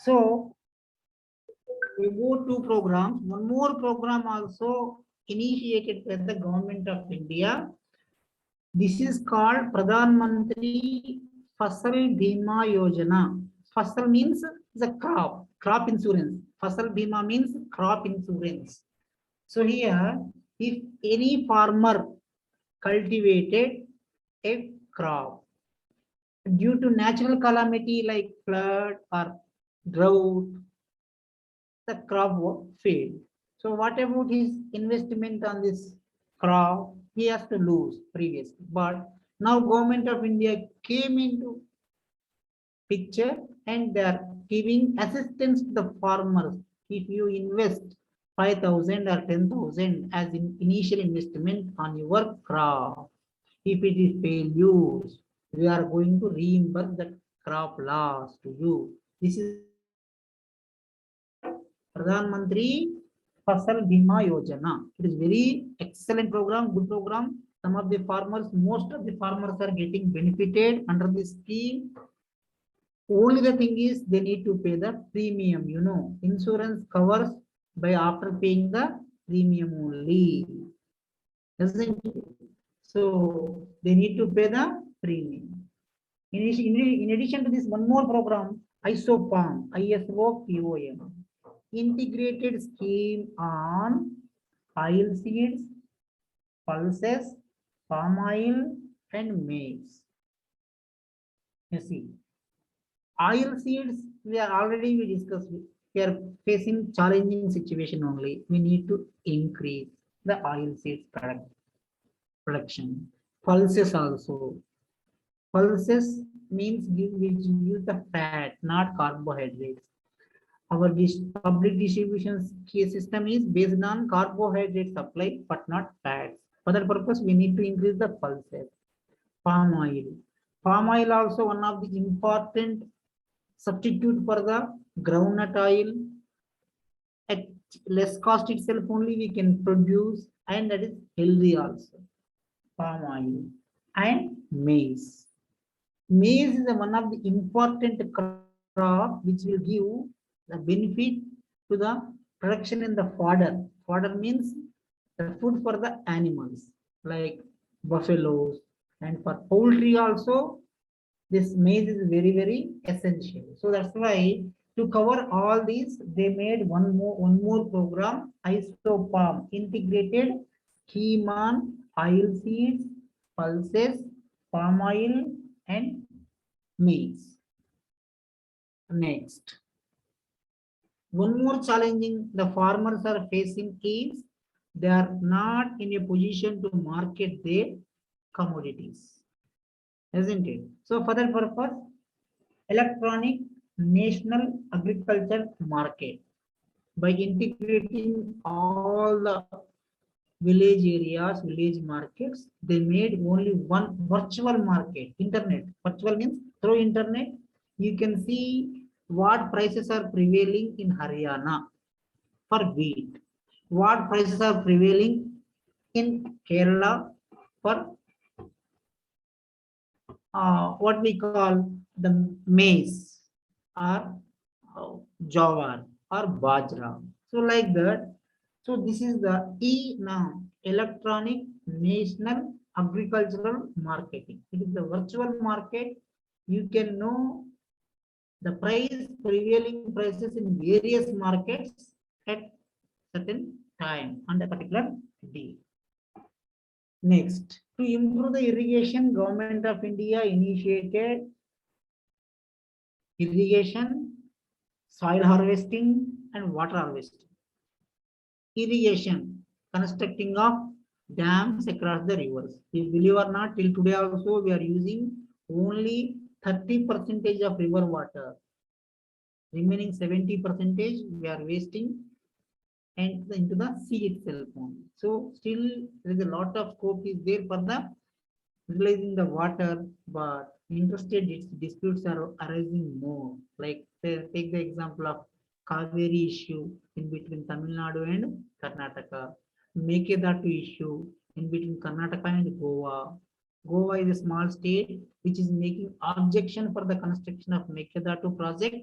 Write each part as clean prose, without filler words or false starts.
So we go two programs. One more program also initiated by the government of India. This is called Pradhan Mantri Fasal Bima Yojana. Fasal means the crop insurance. Fasal Bima means crop insurance. So here, if any farmer cultivated a crop due to natural calamity like flood or drought, the crop failed. So what about his investment on this crop? He has to lose previously. But now government of India came into picture and they are giving assistance to the farmers. If you invest 5,000 or 10,000 as in initial investment on your crop, if it is failures, we are going to reimburse that crop loss to you. This is Pradhan Mantri Fasal Bima Yojana. It is very excellent program, good program. Some of the farmers, most of the farmers are getting benefited under this scheme. Only the thing is they need to pay the premium. You know, insurance covers by after paying the premium only. Doesn't it? So they need to pay the premium. In addition to this, one more program, ISOPAM, ISOPOM, integrated scheme on oil seeds, pulses, palm oil, and maize. You see, oil seeds, we discussed, we are facing challenging situation only. We need to increase the oil seeds production. Pulses also. Pulses means which use the fat, not carbohydrates. Our public distribution system is based on carbohydrate supply, but not fats. For that purpose, we need to increase the pulses. Palm oil. Palm oil also one of the important substitute for the groundnut oil. At less cost itself only we can produce, and that is healthy also. Palm oil and maize. Maize is one of the important crop which will give the benefit to the production in the fodder. Fodder means the food for the animals like buffaloes, and for poultry also this maize is very, very essential. So that's why to cover all these, they made one more program, ISOPAM, integrated scheme on oil seeds, pulses, palm oil, and maize. Next, one more challenging the farmers are facing is they are not in a position to market their commodities, isn't it? So for that purpose, electronic national agriculture market, by integrating all the village areas, village markets, they made only one virtual market, internet. Virtual means through internet, you can see what prices are prevailing in Haryana for wheat, what prices are prevailing in Kerala for what we call the maize or jowar or bajra. So like that. So this is the now electronic national agricultural marketing. It is the virtual market. You can know the prevailing prices in various markets at certain time on a particular day. Next, to improve the irrigation, Government of India initiated irrigation, soil harvesting, and water harvesting. Irrigation, constructing of dams across the rivers. If believe or not, till today also we are using only 30% of river water. Remaining 70% we are wasting and into the sea itself only. So still there is a lot of scope is there for the utilizing the water, but interstate disputes are arising more. Like take the example of Kaveri issue in between Tamil Nadu and Karnataka, Mekedatu issue in between Karnataka and Goa. Goa is a small state which is making objection for the construction of Mekedatu project,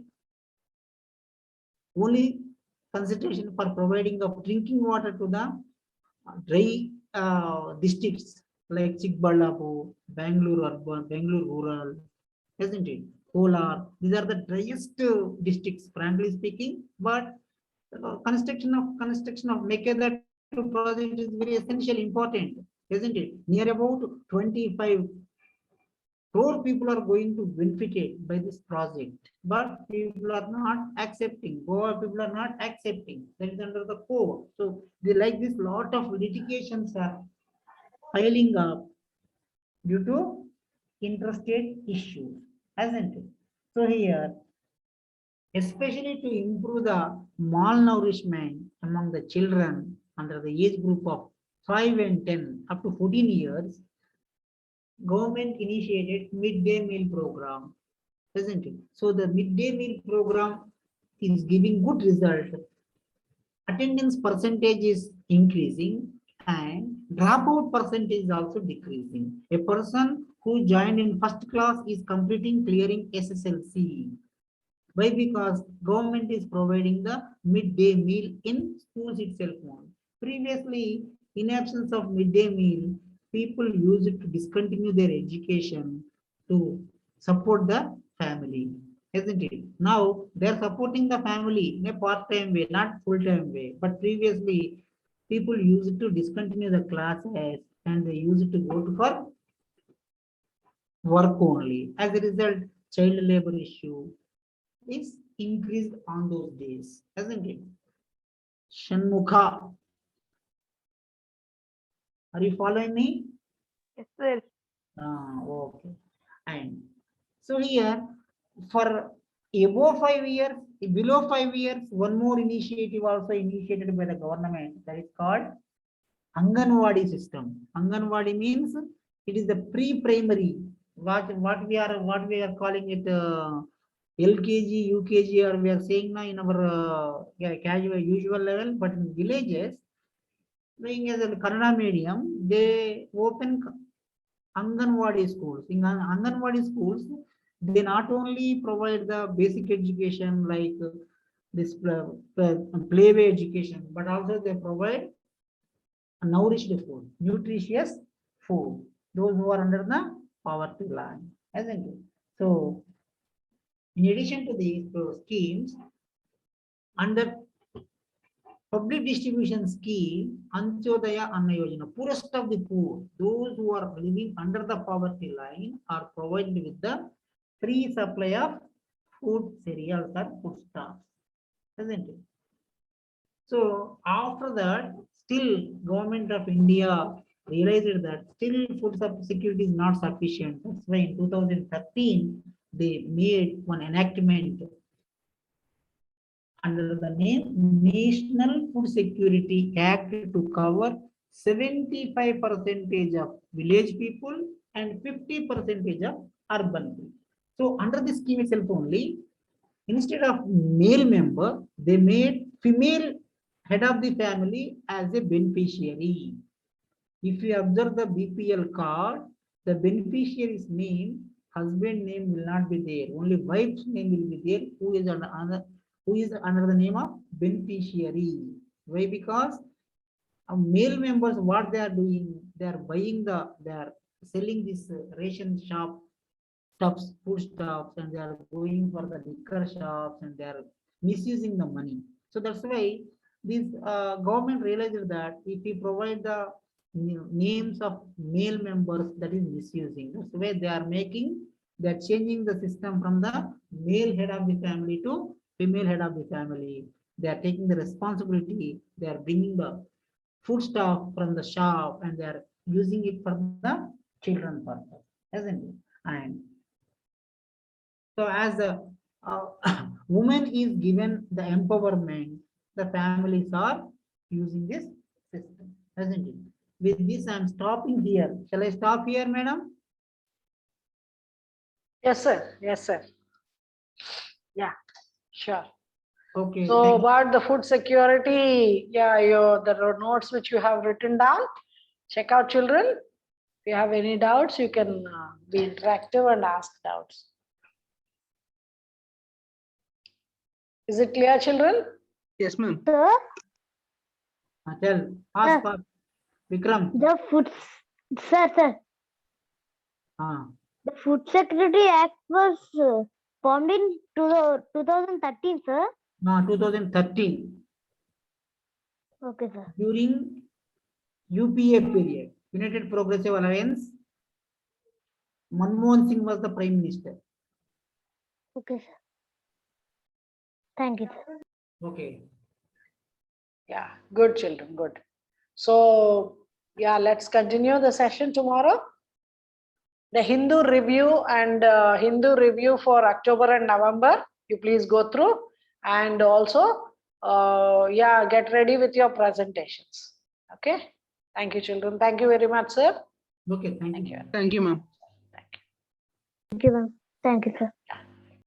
only consideration for providing of drinking water to the dry districts like Chikballapur, Bangalore urban, Bangalore rural, isn't it? Kolar, these are the driest districts, frankly speaking. But construction of Mekeda project is very essential, important, isn't it? Near about 25 crore people are going to benefit by this project, but people are not accepting. Goa people are not accepting. That is under the core. So they like this. Lot of litigations are piling up due to interstate issues, hasn't it? So here, especially to improve the malnourishment among the children under the age group of 5 and 10 up to 14 years, government initiated midday meal program, isn't it? So the midday meal program is giving good result. Attendance percentage is increasing and dropout percentage is also decreasing. A person who joined in first class is completing clearing SSLC. Why? Because government is providing the midday meal in schools itself only. Previously, in absence of midday meal, people used to discontinue their education to support the family, isn't it? Now they are supporting the family in a part-time way, not full-time way. But previously, people used to discontinue the classes and they used to go to for work only. As a result, child labor issue is increased on those days, hasn't it? Shanmukha, are you following me? Yes, sir. Okay. And so here, for above 5 years, below 5 years, one more initiative also initiated by the government that is called Anganwadi system. Anganwadi means it is the pre-primary. What we are calling it LKG, UKG, or we are saying now in our casual usual level, but in villages, being as a Kannada medium, they open Anganwadi schools. In Anganwadi schools, they not only provide the basic education like this playway education, but also they provide nourished food, nutritious food. Those who are under the poverty line, isn't it? So, in addition to these schemes, under public distribution scheme, Antyodaya Anna Yojana, poorest of the poor, those who are living under the poverty line are provided with the free supply of food, cereals, or foodstuffs, isn't it? So after that, still government of India realized that still food security is not sufficient. That's why in 2013 they made one enactment under the name National Food Security Act to cover 75% of village people and 50% of urban people. So under this scheme itself only, instead of male member, they made female head of the family as a beneficiary. If you observe the BPL card, the beneficiary's name, husband name will not be there. Only wife's name will be there, who is under the name of beneficiary. Why? Because male members, what they are doing, they are buying they are selling this ration shop stuffs, food stuffs, and they are going for the liquor shops and they are misusing the money. So that's why this government realized that if we provide the names of male members, that is misusing. That's why they are changing the system from the male head of the family to female head of the family. They are taking the responsibility. They are bringing the food stuff from the shop and they are using it for the children purpose, isn't it? And so as a woman is given the empowerment, the families are using this system, isn't it? With this, I'm stopping here. Shall I stop here, madam? Yes, sir. Yes, sir. Yeah, sure. Okay, So thank you. about the food security, yeah, the notes which you have written down, check out, children. If you have any doubts, you can be interactive and ask doubts. Is it clear, children? Yes, ma'am. Sir, Tell, ask Vikram. the food, sir, Ah, the Food Security Act was formed in 2013, sir. 2013 Okay, sir. during UPA period, United Progressive Alliance. Manmohan Singh was the Prime Minister. Okay, sir. Thank you, sir. Okay. Yeah, good children, good. So, yeah, let's continue the session tomorrow. The Hindu review and Hindu review for October and November, you please go through, and also, yeah, get ready with your presentations. Okay. Thank you, children. Thank you very much, sir. Okay, thank Thank you. you. Thank you, ma'am. Thank you. Thank you, ma'am. Thank you, sir. Yeah.